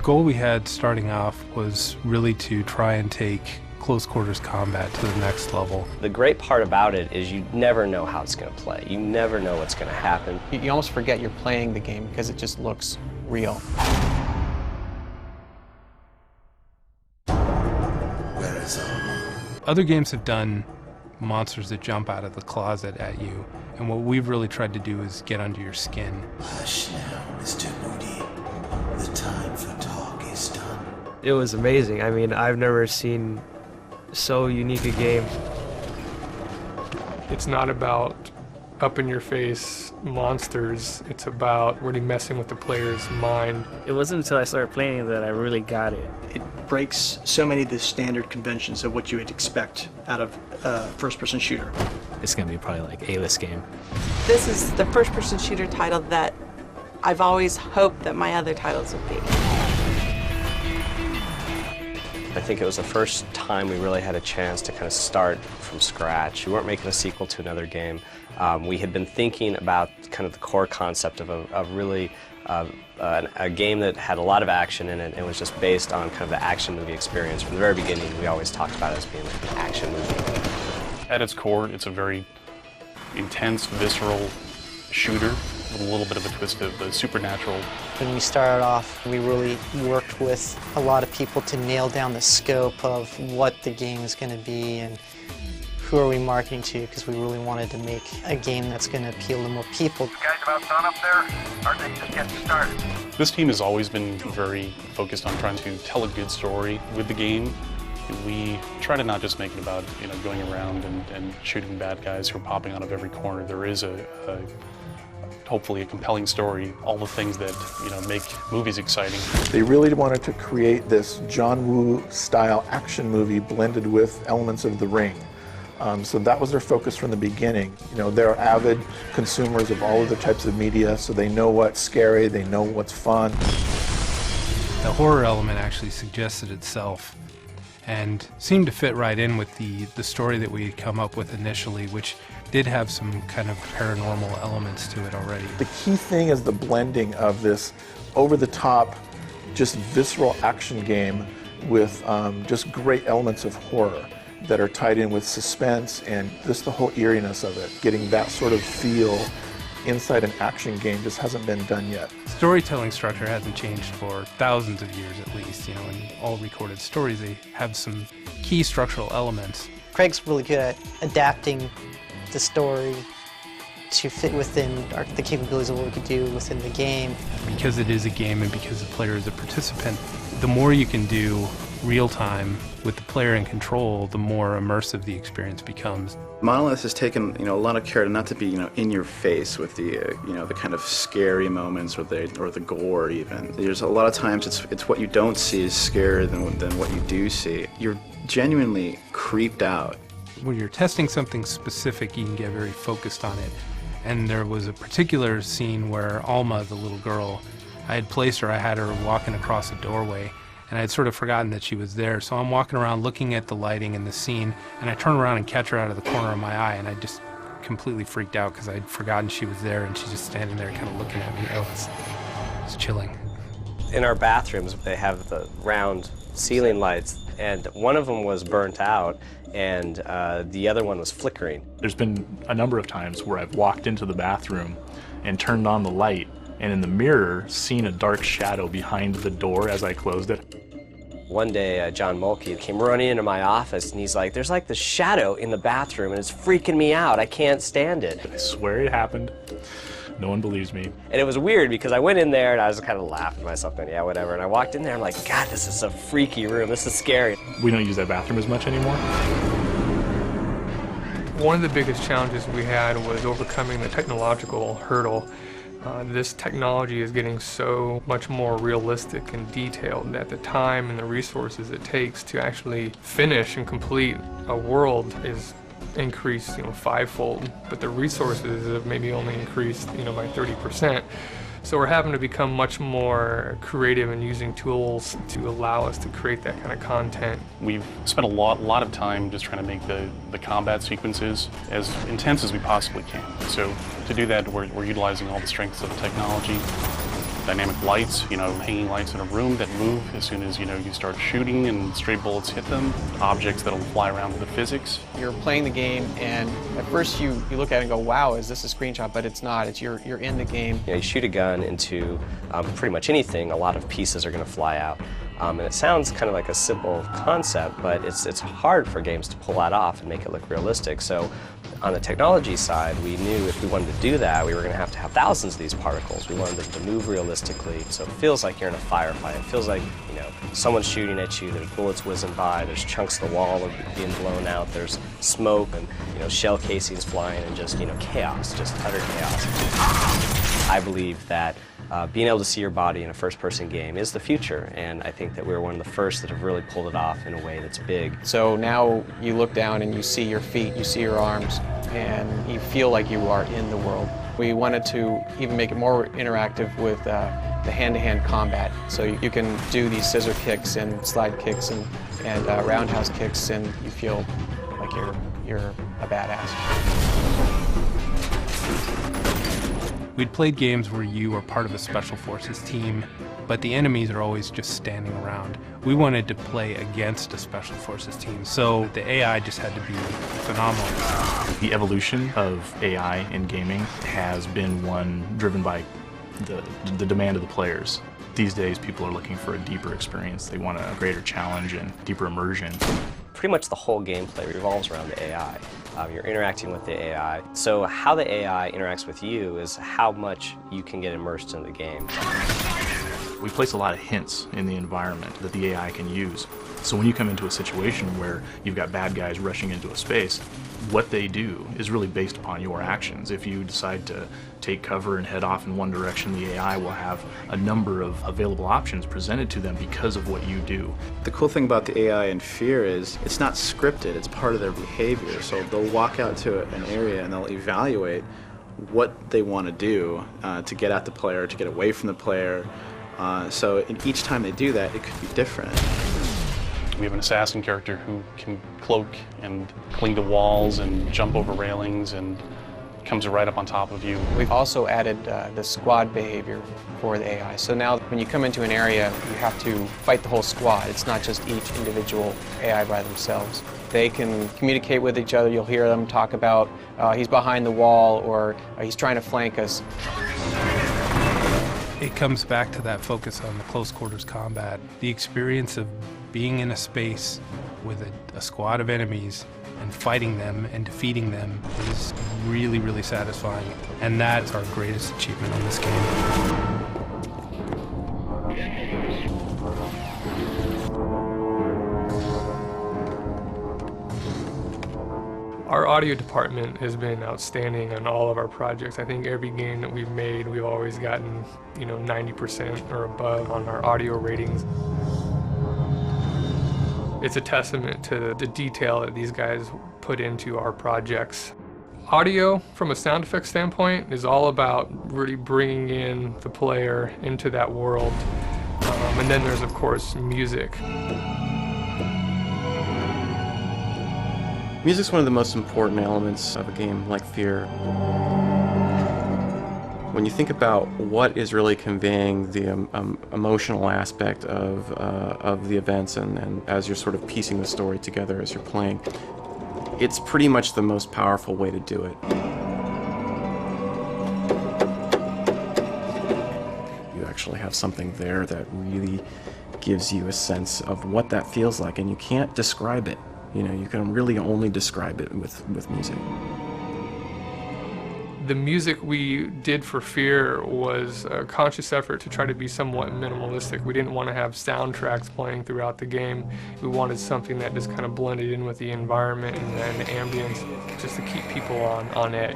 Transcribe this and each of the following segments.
goal we had starting off was really to try and take close quarters combat to the next level. The great part about it is you never know how it's going to play. You never know what's going to happen. You almost forget you're playing the game because it just looks real. Where is Alma? Other games have done monsters that jump out of the closet at you, and what we've really tried to do is get under your skin. Hush now, Mr. Moody. The time for talk is done. It was amazing. I mean, I've never seen so unique a game. It's not about up-in-your-face monsters. It's about really messing with the player's mind. It wasn't until I started playing that I really got it. It breaks so many of the standard conventions of what you would expect out of a first-person shooter. It's going to be probably like A-list game. This is the first-person shooter title that I've always hoped that my other titles would be. I think it was the first time we really had a chance to kind of start from scratch. We weren't making a sequel to another game. We had been thinking about kind of the core concept of a game that had a lot of action in it and was just based on kind of the action movie experience. From the very beginning, we always talked about it as being like an action movie. At its core, it's a very intense, visceral shooter with a little bit of a twist of the supernatural. When we started off, we really worked with a lot of people to nail down the scope of what the game is going to be and who are we marketing to, because we really wanted to make a game that's going to appeal to more people. You guys about done up there? Or are they just getting started? This team has always been very focused on trying to tell a good story with the game. We try to not just make it about going around and shooting bad guys who are popping out of every corner. There is hopefully a compelling story, all the things that make movies exciting. They really wanted to create this John Woo style action movie blended with elements of The Ring. So that was their focus from the beginning. They're avid consumers of all other types of media, so they know what's scary, they know what's fun. The horror element actually suggested itself and seemed to fit right in with the story that we had come up with initially, which did have some kind of paranormal elements to it already. The key thing is the blending of this over-the-top, just visceral action game with just great elements of horror that are tied in with suspense and just the whole eeriness of it. Getting that sort of feel inside an action game just hasn't been done yet. Storytelling structure hasn't changed for thousands of years at least. In all recorded stories, they have some key structural elements. Craig's really good at adapting the story to fit within the capabilities of what we could do within the game. Because it is a game and because the player is a participant, the more you can do real time with the player in control, the more immersive the experience becomes. Monolith has taken a lot of care not to be in your face with the the kind of scary moments or the gore even. There's a lot of times it's what you don't see is scarier than what you do see. You're genuinely creeped out. When you're testing something specific, you can get very focused on it. And there was a particular scene where Alma, the little girl, I had placed her, I had her walking across a doorway, and I had sort of forgotten that she was there. So I'm walking around looking at the lighting and the scene, and I turn around and catch her out of the corner of my eye, and I just completely freaked out because I'd forgotten she was there, and she's just standing there kind of looking at me. It's chilling. In our bathrooms, they have the round ceiling lights, and one of them was burnt out, and the other one was flickering. There's been a number of times where I've walked into the bathroom and turned on the light, and in the mirror, seen a dark shadow behind the door as I closed it. One day, John Mulkey came running into my office, and he's like, there's like this shadow in the bathroom, and it's freaking me out. I can't stand it. I swear it happened. No one believes me. And it was weird because I went in there and I was kind of laughing to myself, going, yeah, whatever. And I walked in there, I'm like, God, this is a freaky room. This is scary. We don't use that bathroom as much anymore. One of the biggest challenges we had was overcoming the technological hurdle. This technology is getting so much more realistic and detailed that the time and the resources it takes to actually finish and complete a world is increased, fivefold, but the resources have maybe only increased, by 30%. So we're having to become much more creative in using tools to allow us to create that kind of content. We've spent a lot of time just trying to make the combat sequences as intense as we possibly can. So to do that, we're utilizing all the strengths of the technology. dynamic lights, hanging lights in a room that move as soon as, you start shooting and stray bullets hit them, objects that'll fly around with the physics. You're playing the game, and at first you look at it and go, wow, is this a screenshot? But it's not. It's you're in the game. You shoot a gun into pretty much anything, a lot of pieces are going to fly out. And it sounds kind of like a simple concept, but it's hard for games to pull that off and make it look realistic. So on the technology side, we knew if we wanted to do that, we were going to have thousands of these particles. We wanted them to move realistically, so it feels like you're in a firefight. It feels like, someone's shooting at you, there's bullets whizzing by, there's chunks of the wall being blown out, there's smoke and, shell casings flying, and just, chaos, just utter chaos. I believe that being able to see your body in a first-person game is the future, and I think that we're one of the first that have really pulled it off in a way that's big. So now you look down and you see your feet, you see your arms, and you feel like you are in the world. We wanted to even make it more interactive with the hand-to-hand combat. So you can do these scissor kicks and slide kicks and roundhouse kicks, and you feel like you're a badass. We'd played games where you were part of a Special Forces team, but the enemies are always just standing around. We wanted to play against a Special Forces team, so the AI just had to be phenomenal. The evolution of AI in gaming has been one driven by the demand of the players. These days, people are looking for a deeper experience. They want a greater challenge and deeper immersion. Pretty much the whole gameplay revolves around the AI. You're interacting with the AI. So how the AI interacts with you is how much you can get immersed in the game. We place a lot of hints in the environment that the AI can use. So when you come into a situation where you've got bad guys rushing into a space, what they do is really based upon your actions. If you decide to take cover and head off in one direction, the AI will have a number of available options presented to them because of what you do. The cool thing about the AI in F.E.A.R. is it's not scripted, it's part of their behavior. So they'll walk out to an area and they'll evaluate what they want to do to get at the player, to get away from the player. So each time they do that, it could be different. We have an assassin character who can cloak and cling to walls and jump over railings and comes right up on top of you. We've also added the squad behavior for the AI. So now when you come into an area, you have to fight the whole squad. It's not just each individual AI by themselves. They can communicate with each other. You'll hear them talk about he's behind the wall or he's trying to flank us. It comes back to that focus on the close quarters combat. The experience of being in a space with a squad of enemies and fighting them and defeating them is really, really satisfying. And that's our greatest achievement on this game. Our audio department has been outstanding on all of our projects. I think every game that we've made, we've always gotten, 90% or above on our audio ratings. It's a testament to the detail that these guys put into our projects. Audio, from a sound effects standpoint, is all about really bringing in the player into that world. And then there's, of course, music. Music's one of the most important elements of a game like F.E.A.R. When you think about what is really conveying the emotional aspect of the events and as you're sort of piecing the story together as you're playing, it's pretty much the most powerful way to do it. You actually have something there that really gives you a sense of what that feels like, and you can't describe it. You can really only describe it with music. The music we did for F.E.A.R. was a conscious effort to try to be somewhat minimalistic. We didn't want to have soundtracks playing throughout the game. We wanted something that just kind of blended in with the environment and the ambience, just to keep people on edge.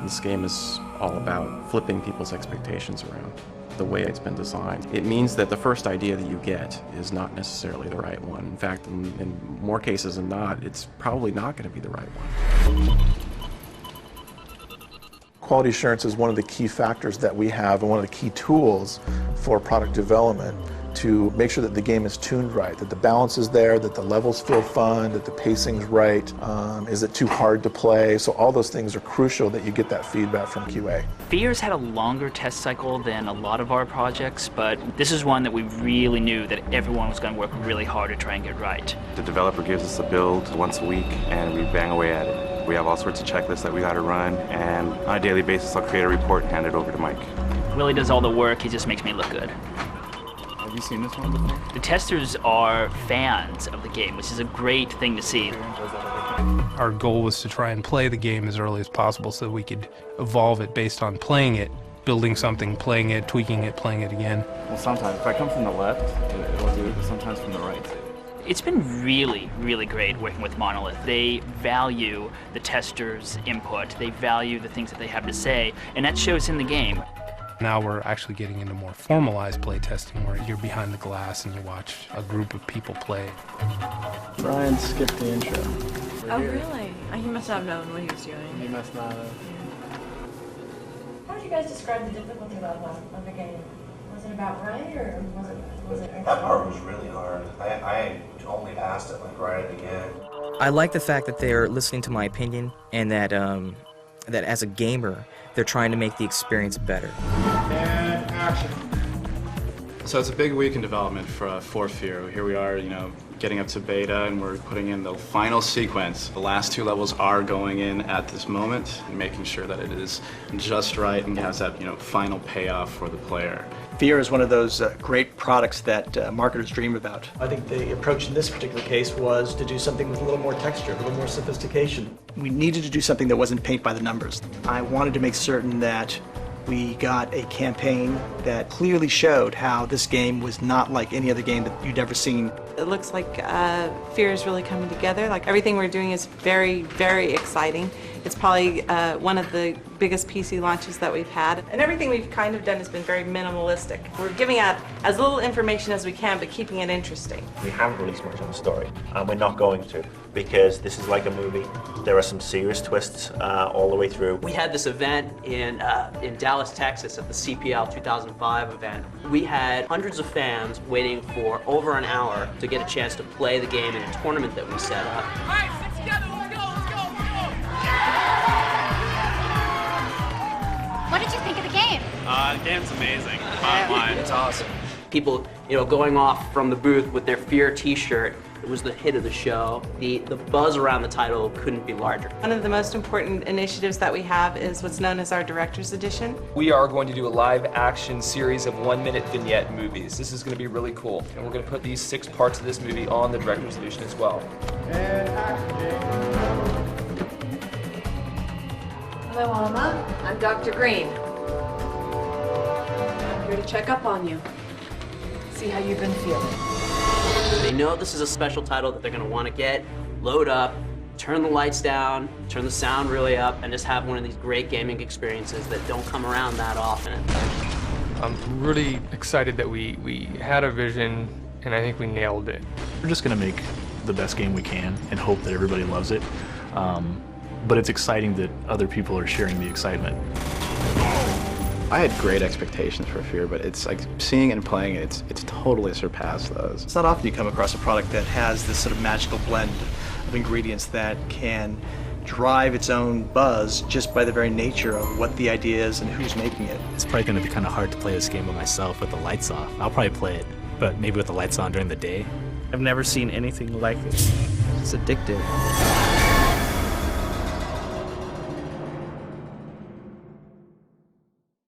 This game is all about flipping people's expectations around. The way it's been designed. It means that the first idea that you get is not necessarily the right one. In fact, in more cases than not, it's probably not going to be the right one. Quality assurance is one of the key factors that we have and one of the key tools for product development to make sure that the game is tuned right, that the balance is there, that the levels feel fun, that the pacing's right, is it too hard to play? So all those things are crucial that you get that feedback from QA. F.E.A.R's had a longer test cycle than a lot of our projects, but this is one that we really knew that everyone was going to work really hard to try and get right. The developer gives us a build once a week and we bang away at it. We have all sorts of checklists that we got to run, and on a daily basis I'll create a report and hand it over to Mike. Willie does all the work, he just makes me look good. Have you seen this one before? The testers are fans of the game, which is a great thing to see. Our goal was to try and play the game as early as possible so we could evolve it based on playing it, building something, playing it, tweaking it, playing it again. Well, sometimes. If I come from the left, it'll do it, but sometimes from the right. It's been really, really great working with Monolith. They value the testers' input, they value the things that they have to say, and that shows in the game. Now we're actually getting into more formalized play testing where you're behind the glass and you watch a group of people play. Brian skipped the intro. Oh, really? He must not have known what he was doing. He must not have. How would you guys describe the difficulty level of the game? Was it about right, or was it? That part was really hard. I only passed it like right at the end. I like the fact that they're listening to my opinion and that that as a gamer, they're trying to make the experience better. And action. So it's a big week in development for F.E.A.R. Here we are, getting up to beta, and we're putting in the final sequence. The last two levels are going in at this moment, and making sure that it is just right and has that final payoff for the player. F.E.A.R. is one of those great products that marketers dream about. I think the approach in this particular case was to do something with a little more texture, a little more sophistication. We needed to do something that wasn't paint by the numbers. I wanted to make certain that we got a campaign that clearly showed how this game was not like any other game that you'd ever seen. It looks like F.E.A.R. is really coming together. Like everything we're doing is very, very exciting. It's probably one of the biggest PC launches that we've had. And everything we've kind of done has been very minimalistic. We're giving out as little information as we can, but keeping it interesting. We haven't released much on the story, and we're not going to, because this is like a movie. There are some serious twists all the way through. We had this event in Dallas, Texas at the CPL 2005 event. We had hundreds of fans waiting for over an hour to get a chance to play the game in a tournament that we set up. All right, sit together. Let's go. What did you think of the game? The game's amazing. Bottom line, it's awesome. People, going off from the booth with their F.E.A.R. t-shirt. It was the hit of the show. The buzz around the title couldn't be larger. One of the most important initiatives that we have is what's known as our Director's Edition. We are going to do a live action series of 1-minute vignette movies. This is going to be really cool. And we're going to put these 6 parts of this movie on the Director's Edition as well. And action. Hello, Alma. I'm Dr. Green. I'm here to check up on you. See how you've been feeling. They know this is a special title that they're going to want to get, load up, turn the lights down, turn the sound really up, and just have one of these great gaming experiences that don't come around that often. I'm really excited that we had a vision, and I think we nailed it. We're just going to make the best game we can and hope that everybody loves it. But it's exciting that other people are sharing the excitement. I had great expectations for F.E.A.R., but it's like seeing and playing it, it's totally surpassed those. It's not often you come across a product that has this sort of magical blend of ingredients that can drive its own buzz just by the very nature of what the idea is and who's making it. It's probably going to be kind of hard to play this game by myself with the lights off. I'll probably play it, but maybe with the lights on during the day. I've never seen anything like it. It's addictive.